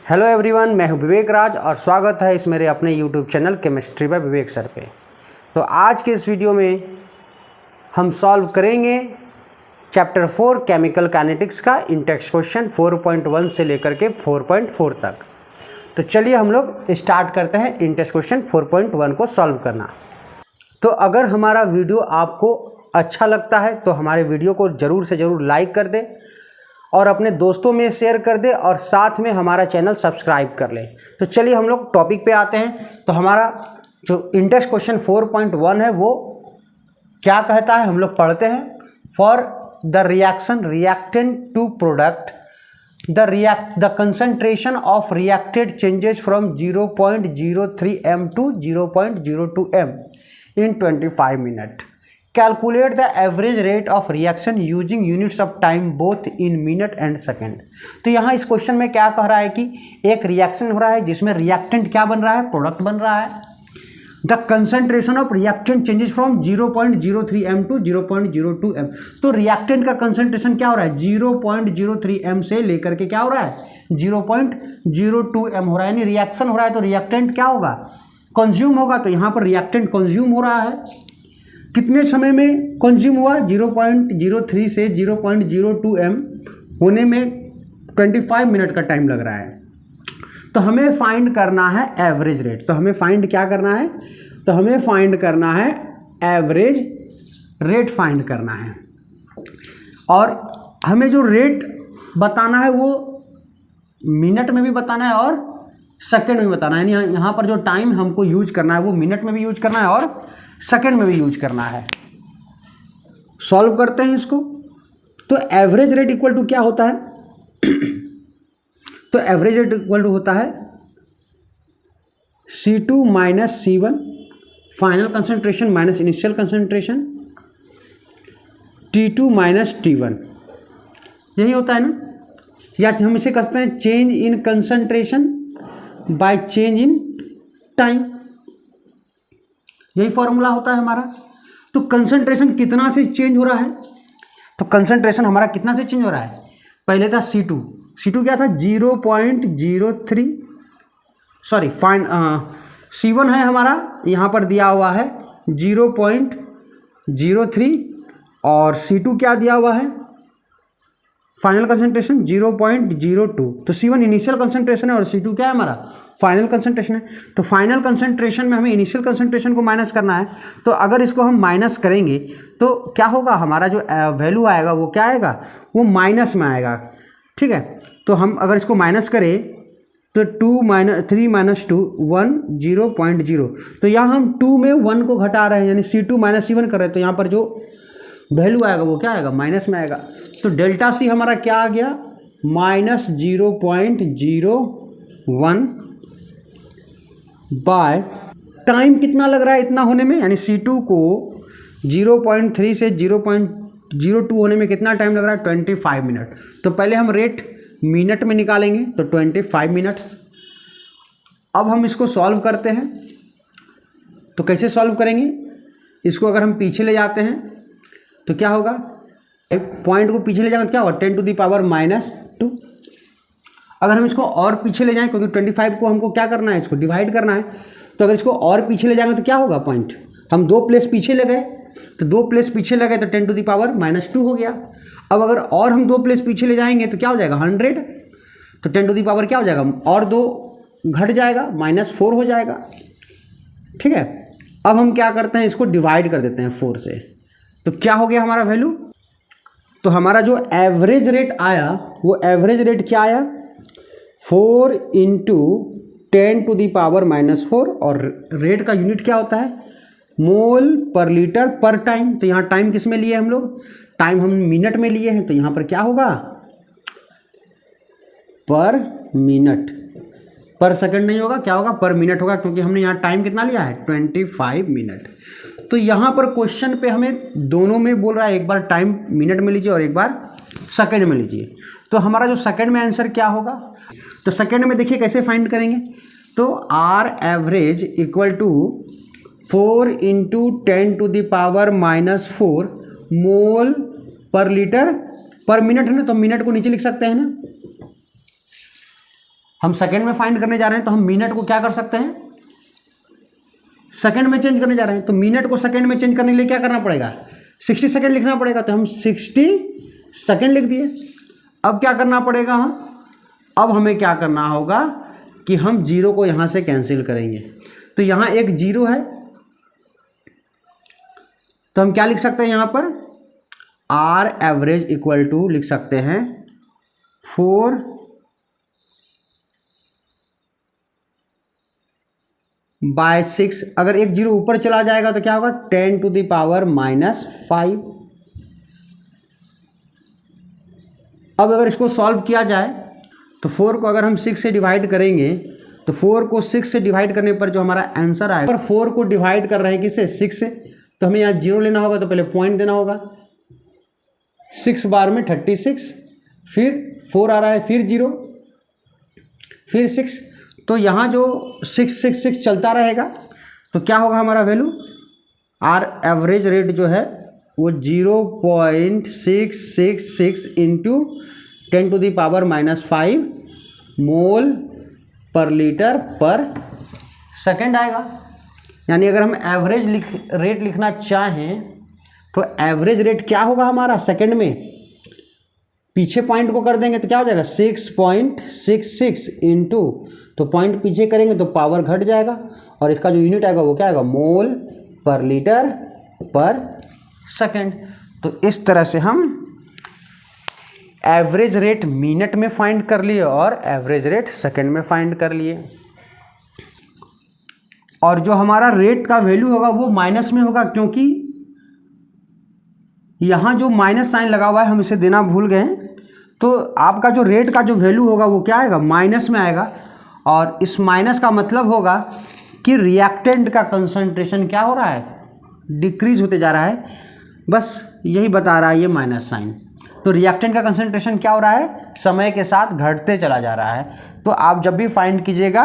Hello everyone, मैं हूं विवेक राज और स्वागत है इस मेरे अपने यूट्यूब चैनल केमिस्ट्री बाय विवेक सर पे। तो आज के इस वीडियो में हम सॉल्व करेंगे चैप्टर 4 केमिकल काइनेटिक्स का इंटेक्स क्वेश्चन 4.1 से लेकर के 4.4 तक। तो चलिए हम लोग स्टार्ट करते हैं इंटेक्स क्वेश्चन 4.1 को सॉल्व करना। तो अगर हमारा वीडियो आपको अच्छा लगता है तो हमारे वीडियो को ज़रूर से ज़रूर लाइक कर दे और अपने दोस्तों में शेयर कर दे और साथ में हमारा चैनल सब्सक्राइब कर ले। तो चलिए हम लोग टॉपिक पे आते हैं। तो हमारा जो इंटेक्स क्वेश्चन 4.1 है वो क्या कहता है हम लोग पढ़ते हैं। For the reaction reactant to product the concentration of reacted changes from 0.03 m to 0.02 m in 25 minute. Calculate the average rate of reaction using units of time both in minute and second. तो यहाँ इस question में क्या कह रहा है कि एक रिएक्शन हो रहा है जिसमें रिएक्टेंट क्या बन रहा है, प्रोडक्ट बन रहा है। The concentration of reactant changes from 0.03 m to 0.02 m। तो रिएक्टेंट का कंसंट्रेशन क्या हो रहा है, 0.03 m से लेकर के क्या हो रहा है, 0.02 m हो रहा है। यानी रिएक्शन हो रहा है तो रिएक्टेंट क्या होगा, कंज्यूम होगा। तो यहाँ पर रिएक्टेंट कंज्यूम हो रहा है। कितने समय में कंज्यूम हुआ, 0.03 से 0.02 m होने में 25 मिनट का टाइम लग रहा है। तो हमें फाइंड करना है एवरेज रेट। तो हमें फाइंड क्या करना है, तो हमें फाइंड करना है एवरेज रेट फाइंड करना है। और हमें जो रेट बताना है वो मिनट में भी बताना है और सेकंड में बताना है। यानी यहाँ पर जो टाइम हमको यूज करना है वो मिनट में भी यूज करना है और सेकंड में भी यूज करना है। सॉल्व करते हैं इसको। तो एवरेज रेट इक्वल टू क्या होता है, तो एवरेज रेट इक्वल टू होता है C2 minus C1 final concentration minus initial concentration T2 minus T1, यही होता है ना। या हम इसे कहते हैं change in concentration by change in time, यही फॉर्मूला होता है हमारा। तो कंसंट्रेशन कितना से चेंज हो रहा है, तो कंसंट्रेशन हमारा कितना से चेंज हो रहा है। पहले था C2 क्या था 0.03, सॉरी C1 है हमारा, यहाँ पर दिया हुआ है 0.03 और C2 क्या दिया हुआ है, फाइनल कंसंट्रेशन 0.02। तो C1 इनिशियल कंसंट्रेशन है और C2 क्या है हमारा, फाइनल कंसंट्रेशन है। तो फाइनल कंसंट्रेशन में हमें इनिशियल कंसंट्रेशन को माइनस करना है। तो अगर इसको हम माइनस करेंगे तो क्या होगा, हमारा जो वैल्यू आएगा वो क्या आएगा, वो माइनस में आएगा। ठीक है, तो हम अगर इसको माइनस करें तो 3 माइनस 2 1 0.0। तो यहाँ हम 2 में 1 को घटा रहे हैं, यानी C2 माइनस C1 कर रहे हैं। तो यहाँ पर जो वैल्यू आएगा वो क्या आएगा, माइनस में आएगा। तो डेल्टा C हमारा क्या आ गया, माइनस 0.01 बाय टाइम कितना लग रहा है इतना होने में, यानी C2 को 0.3 से 0.02 होने में कितना टाइम लग रहा है, 25 मिनट। तो पहले हम रेट मिनट में निकालेंगे, तो 25 मिनट। अब हम इसको सॉल्व करते हैं। तो कैसे सॉल्व करेंगे, इसको अगर हम पीछे ले जाते हैं तो क्या होगा, पॉइंट को पीछे ले जाएंगे तो क्या होगा, 10 to the power -2। अगर हम इसको और पीछे ले जाएं, क्योंकि 25 को हमको क्या करना है, इसको डिवाइड करना है। तो अगर इसको और पीछे ले जाएंगे तो क्या होगा, पॉइंट हम 2 प्लेस पीछे ले गए, तो 2 प्लेस पीछे ले गए तो 10 to the power -2 हो गया। अब अगर और हम 2 प्लेस पीछे ले जाएंगे तो क्या हो जाएगा, 100। तो 10 to the power क्या हो जाएगा, और 2 घट जाएगा, -4 हो जाएगा। ठीक है, अब हम क्या करते हैं, इसको डिवाइड कर देते हैं 4 से। तो क्या हो गया हमारा वैल्यू, तो हमारा जो एवरेज रेट आया वो एवरेज रेट क्या आया, 4 × 10 to the power -4। और रेट का यूनिट क्या होता है, मोल पर लीटर पर टाइम। तो यहाँ टाइम किस में लिए हम लोग, टाइम हम मिनट में लिए हैं। तो यहाँ पर क्या होगा, पर मिनट, पर सेकंड नहीं होगा, क्या होगा, पर मिनट होगा, क्योंकि हमने यहाँ टाइम कितना लिया है, 25 मिनट। तो यहाँ पर क्वेश्चन पे हमें दोनों में बोल रहा है, एक बार टाइम मिनट में लीजिए और एक बार सेकंड में लीजिए। तो हमारा जो सेकंड में आंसर क्या होगा, तो सेकंड में देखिए कैसे फाइंड करेंगे। तो R average equal to 4 × 10 to the power -4 mole per litre पर मिनट है ना। तो मिनट को नीचे लिख सकते हैं ना, हम सेकंड में फाइंड करने जा रहे हैं तो हम मिनट को क्या कर सकते हैं, सेकंड में चेंज करने जा रहे हैं। तो मिनट को सेकंड में चेंज करने के लिए क्या करना पड़ेगा, 60 सेकंड लिखना पड़ेगा। तो हम 60 सेकंड लिख दिए। अब क्या करना पड़ेगा, अब हमें क्या करना होगा कि हम जीरो को यहाँ से कैंसिल करेंगे। तो यहाँ एक जीरो है, तो हम क्या लिख सकते हैं यहाँ पर, आर एवरेज इक्वल टू लिख सकते हैं 4/6। अगर एक जीरो ऊपर चला जाएगा तो क्या होगा, 10⁻⁻5। अब अगर इसको सॉल्व किया जाए तो 4 को अगर हम 6 से डिवाइड करेंगे तो 4 को 6 से डिवाइड करने पर जो हमारा आंसर आएगा, अगर 4 को डिवाइड कर रहे हैं किससे, 6 से, तो हमें यहाँ जीरो लेना होगा। तो पहले पॉइंट देना होगा, 6 बार में 36, फिर 4 आ रहा है, फिर जीरो, फिर 6। तो यहाँ जो 666 चलता रहेगा तो क्या होगा हमारा वैल्यू, आर एवरेज रेट जो है वो 0.666 इंटू 10⁻⁻5 मोल पर लीटर पर सेकेंड आएगा। यानी अगर हम एवरेज रेट लिखना चाहें तो एवरेज रेट क्या होगा हमारा सेकेंड में, पीछे पॉइंट को कर देंगे तो क्या हो जाएगा 6.66 इंटू, तो पॉइंट पीछे करेंगे तो पावर घट जाएगा और इसका जो यूनिट आएगा वो क्या आएगा, मोल पर लीटर पर सेकेंड। तो इस तरह से हम एवरेज रेट मिनट में फाइंड कर लिए और एवरेज रेट सेकेंड में फाइंड कर लिए। और जो हमारा रेट का वैल्यू होगा वो माइनस में होगा, क्योंकि यहाँ जो माइनस साइन लगा हुआ है हम इसे देना भूल गए। तो आपका जो रेट का जो वैल्यू होगा वो क्या आएगा, माइनस में आएगा। और इस माइनस का मतलब होगा कि रिएक्टेंट का कंसंट्रेशन क्या हो रहा है, डिक्रीज होते जा रहा है। बस यही बता रहा है ये माइनस साइन। तो रिएक्टेंट का कंसंट्रेशन क्या हो रहा है, समय के साथ घटते चला जा रहा है। तो आप जब भी फाइंड कीजिएगा,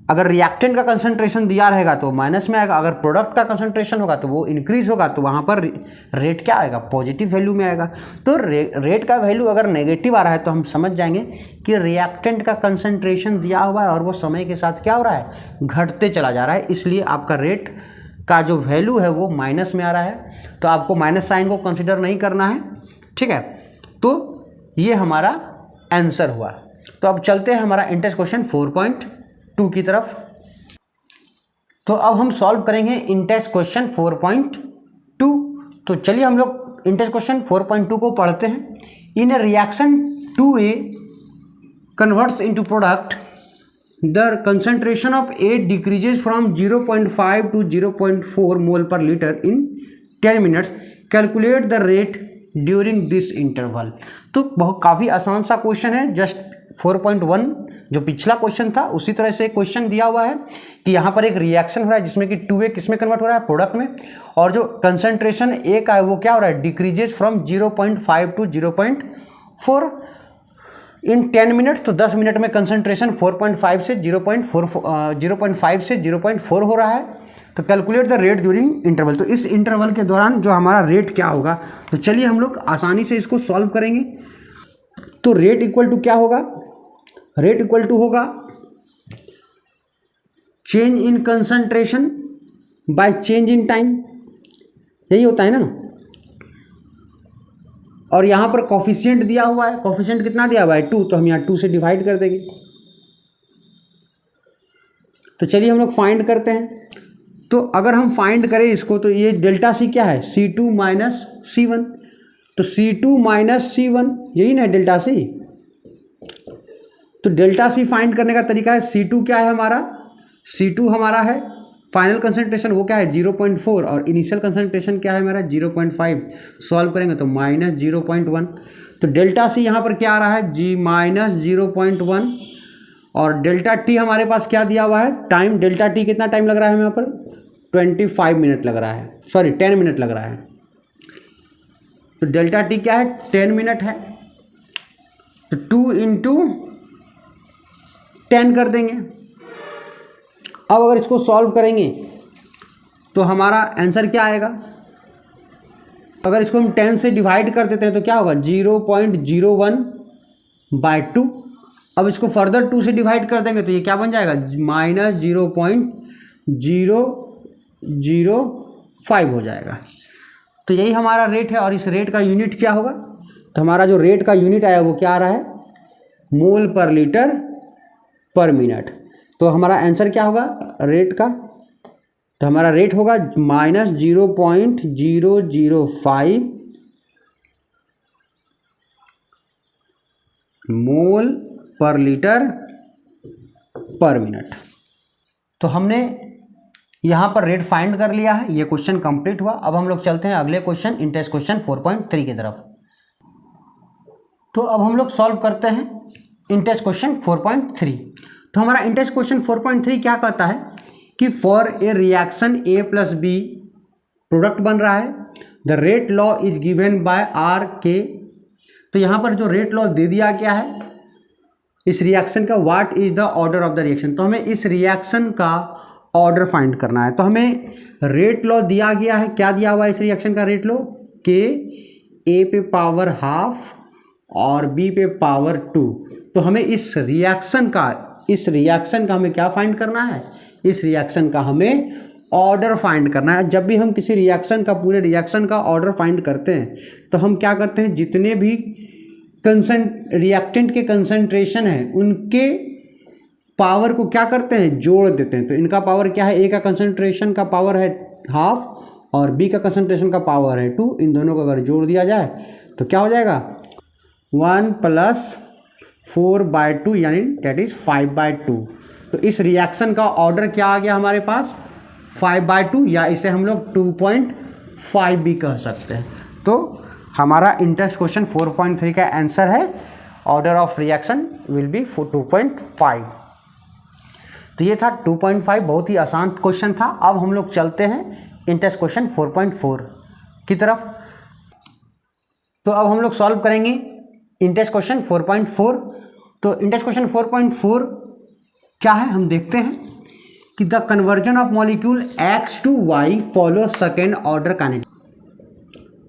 अगर रिएक्टेंट का कंसंट्रेशन दिया रहेगा तो माइनस में आएगा, अगर प्रोडक्ट का कंसंट्रेशन होगा तो वो इंक्रीज होगा, तो वहाँ पर रेट क्या आएगा, पॉजिटिव वैल्यू में आएगा। तो रेट का वैल्यू अगर नेगेटिव आ रहा है तो हम समझ जाएंगे कि रिएक्टेंट का कंसंट्रेशन दिया हुआ है और वो समय के साथ क्या हो रहा है, घटते चला जा रहा है। इसलिए आपका रेट का जो वैल्यू है वो माइनस में आ रहा है। तो आपको माइनस साइन को कंसिडर नहीं करना है, ठीक है। तो ये हमारा आंसर हुआ। तो अब चलते हैं हमारा इंटेंस क्वेश्चन 4.2 की तरफ। तो अब हम सॉल्व करेंगे इंटेंस क्वेश्चन 4.2। तो चलिए हम लोग इंटेंस क्वेश्चन 4.2 को पढ़ते हैं। In a reaction 2A converts into product, the concentration of A decreases from 0.5 to 0.4 mole per litre in 10 minutes. Calculate the rate during this interval. तो बहुत काफ़ी आसान सा क्वेश्चन है, जस्ट 4.1 जो पिछला क्वेश्चन था उसी तरह से क्वेश्चन दिया हुआ है कि यहाँ पर एक रिएक्शन हो रहा है जिसमें कि 2A किस में कन्वर्ट हो रहा है, प्रोडक्ट में, और जो कंसंट्रेशन A का है वो क्या हो रहा है, decreases from 0.5 to 0.4 in 10 minutes. तो 10 मिनट में कंसंट्रेशन 4.5 से 0.5 से 0.4 हो रहा है। तो calculate the rate during interval. तो इस इंटरवल के दौरान जो हमारा रेट क्या होगा, तो चलिए हम लोग आसानी से इसको सॉल्व करेंगे। तो रेट इक्वल टू क्या होगा, रेट इक्वल टू होगा change in concentration by change in time, यही होता है ना। और यहाँ पर कॉफिशिएंट दिया हुआ है, कॉफिशिएंट कितना दिया हुआ है 2, तो हम यहाँ 2 से डिवाइड कर देंगे। तो चलिए हम लोग फाइंड करते हैं। तो अगर हम फाइंड करें इसको तो ये डेल्टा सी क्या है, C2 माइनस C1। तो C2 माइनस C1 यही ना डेल्टा सी। तो डेल्टा सी फाइंड करने का तरीका है, C2 क्या है हमारा, C2 हमारा है फाइनल कंसंट्रेशन, वो क्या है 0.4, और इनिशियल कंसंट्रेशन क्या है हमारा 0.5। सॉल्व करेंगे तो माइनस 0.1। तो डेल्टा सी यहाँ पर क्या आ रहा है, जी माइनस 0.1। और डेल्टा टी हमारे पास क्या दिया हुआ है, टाइम, डेल्टा टी कितना टाइम लग रहा है हमें यहाँ पर 25 मिनट लग रहा है, सॉरी 10 मिनट लग रहा है। तो डेल्टा टी क्या है 10 मिनट है। तो 2 इंटू 10 कर देंगे। अब अगर इसको सॉल्व करेंगे तो हमारा आंसर क्या आएगा, अगर इसको हम 10 से डिवाइड कर देते हैं तो क्या होगा 0.01/2। अब इसको फर्दर 2 से डिवाइड कर देंगे तो ये क्या बन जाएगा, -0.005 हो जाएगा। तो यही हमारा रेट है और इस रेट का यूनिट क्या होगा, तो हमारा जो रेट का यूनिट आया वो क्या आ रहा है, मोल पर लीटर पर मिनट। तो हमारा आंसर क्या होगा रेट का, तो हमारा रेट होगा -0.005 मोल पर लीटर पर मिनट। तो हमने यहाँ पर रेट फाइंड कर लिया है, ये क्वेश्चन कंप्लीट हुआ। अब हम लोग चलते हैं अगले क्वेश्चन, इंटेस्ट क्वेश्चन 4.3 की तरफ। तो अब हम लोग सॉल्व करते हैं इंटेस्ट क्वेश्चन 4.3। तो हमारा इंटेस्ट क्वेश्चन 4.3 क्या कहता है कि for a reaction A + B product बन रहा है, the rate law is given by R_K। तो यहाँ पर जो रेट लॉ दे दिया गया है इस रिएक्शन का, what is the order of the reaction. तो हमें इस रिएक्शन का ऑर्डर फाइंड करना है। तो हमें रेट लॉ दिया गया है, क्या दिया हुआ है इस रिएक्शन का रेट लॉ, के A पे पावर हाफ और B पे पावर 2। तो हमें इस रिएक्शन का हमें क्या फाइंड करना है, इस रिएक्शन का हमें ऑर्डर फाइंड करना है। जब भी हम किसी रिएक्शन का, पूरे रिएक्शन का ऑर्डर फाइंड करते हैं तो हम क्या करते हैं, जितने भी रिएक्टेंट के कंसंट्रेशन है उनके पावर को क्या करते हैं, जोड़ देते हैं। तो इनका पावर क्या है, ए का कंसंट्रेशन का पावर है हाफ और बी का कंसंट्रेशन का पावर है 2। इन दोनों को अगर जोड़ दिया जाए तो क्या हो जाएगा, 1 + 4/2 यानी डेट इज 5/2। तो इस रिएक्शन का ऑर्डर क्या आ गया हमारे पास, 5/2, या इसे हम लोग 2.5 भी कह सकते हैं। तो हमारा इंटेस्ट क्वेश्चन 4.3 का आंसर है order of reaction will be 2.5। तो ये था 2.5, बहुत ही आसान क्वेश्चन था। अब हम लोग चलते हैं इंटेस्ट क्वेश्चन 4.4 की तरफ। तो अब हम लोग सॉल्व करेंगे इंटेस्ट क्वेश्चन 4.4। तो इंटेस्ट क्वेश्चन 4.4 क्या है हम देखते हैं कि the conversion of molecule X to Y follow second order kinetics.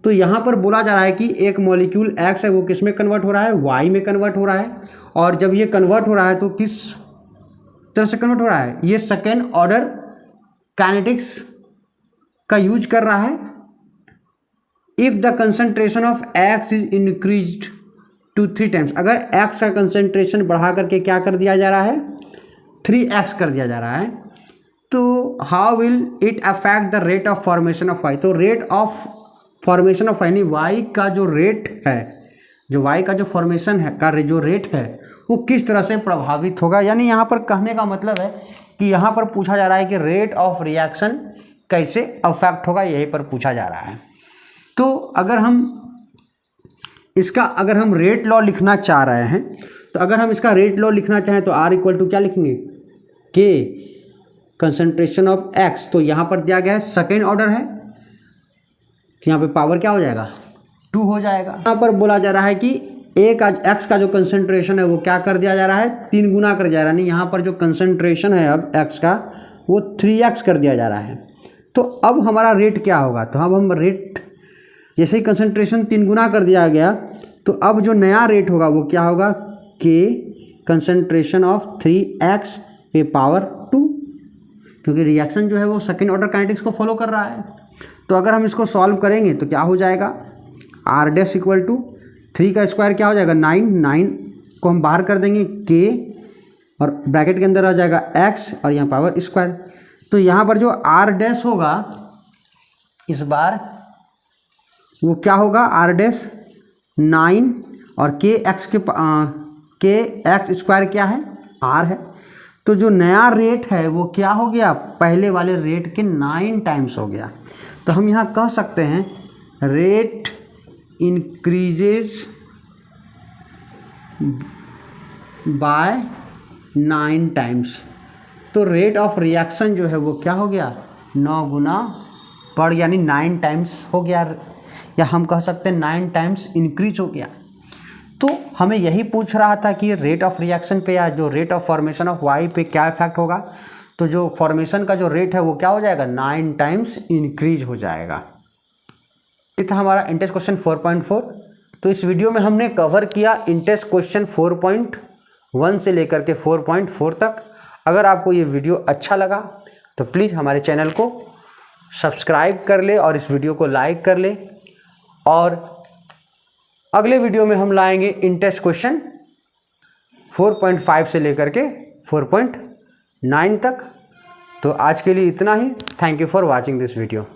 तो यहाँ पर बोला जा रहा है कि एक मॉलिक्यूल X है वो किस में कन्वर्ट हो रहा है, Y में कन्वर्ट हो रहा है। और जब ये कन्वर्ट हो रहा है तो किस तरह से कन्वर्ट हो रहा है, ये सेकेंड ऑर्डर काइनेटिक्स का यूज कर रहा है। If the concentration of X is increased to 3 times, अगर X का कंसंट्रेशन बढ़ा करके क्या कर दिया जा रहा है, 3x कर दिया जा रहा है, तो how will it affect the rate of formation of Y। तो रेट ऑफ फॉर्मेशन ऑफ यानी Y का जो रेट है, जो Y का जो फॉर्मेशन है का जो रेट है वो किस तरह से प्रभावित होगा। यानी यहाँ पर कहने का मतलब है कि यहाँ पर पूछा जा रहा है कि रेट ऑफ रिएक्शन कैसे अफेक्ट होगा, यहीं पर पूछा जा रहा है। तो अगर हम रेट लॉ लिखना चाह रहे हैं, तो अगर हम इसका रेट लॉ लिखना चाहें तो R = क्या लिखेंगे, के कंसंट्रेशन ऑफ X। तो यहाँ पर दिया गया है सेकेंड ऑर्डर है, तो यहाँ पे पावर क्या हो जाएगा, 2 हो जाएगा। यहाँ पर बोला जा रहा है कि X का जो कंसंट्रेशन है वो क्या कर दिया जा रहा है, 3 गुना कर जा रहा है। नहीं, यहाँ पर जो कंसंट्रेशन है अब X का वो 3x कर दिया जा रहा है। तो अब हमारा रेट क्या होगा, तो अब हम रेट जैसे ही कंसंट्रेशन 3 गुना कर दिया गया तो अब जो नया रेट होगा वो क्या होगा, के कंसंट्रेशन ऑफ 3x पे पावर 2, क्योंकि रिएक्शन जो है वो सेकेंड ऑर्डर काइनेटिक्स को फॉलो कर रहा है। तो अगर हम इसको सॉल्व करेंगे तो क्या हो जाएगा, R' = 3 का स्क्वायर क्या हो जाएगा, 9 को हम बाहर कर देंगे, के और ब्रैकेट के अंदर आ जाएगा x और यहाँ पावर स्क्वायर। तो यहाँ पर जो R' होगा इस बार वो क्या होगा, R' 9 और के एक्स स्क्वायर क्या है, R है। तो जो नया रेट है वो क्या हो गया, पहले वाले रेट के 9 टाइम्स हो गया। तो हम यहाँ कह सकते हैं रेट इंक्रीजेज बाय 9 टाइम्स। तो रेट ऑफ रिएक्शन जो है वो क्या हो गया, 9 गुना बढ़, यानी 9 टाइम्स हो गया, या हम कह सकते हैं 9 टाइम्स इंक्रीज हो गया। तो हमें यही पूछ रहा था कि रेट ऑफ रिएक्शन पे या जो rate of formation of Y पे क्या इफेक्ट होगा। तो जो फॉर्मेशन का जो रेट है वो क्या हो जाएगा, 9 टाइम्स इंक्रीज हो जाएगा। ये था हमारा इंटेस्ट क्वेश्चन 4.4। तो इस वीडियो में हमने कवर किया इंटेस्ट क्वेश्चन 4.1 1 से लेकर के 4.4 तक। अगर आपको ये वीडियो अच्छा लगा तो प्लीज़ हमारे चैनल को सब्सक्राइब कर ले और इस वीडियो को लाइक कर ले। और अगले वीडियो में हम लाएंगे इन टेस्ट क्वेश्चन 4.5 से लेकर के 4.9 तक। तो आज के लिए इतना ही। Thank you for watching this video.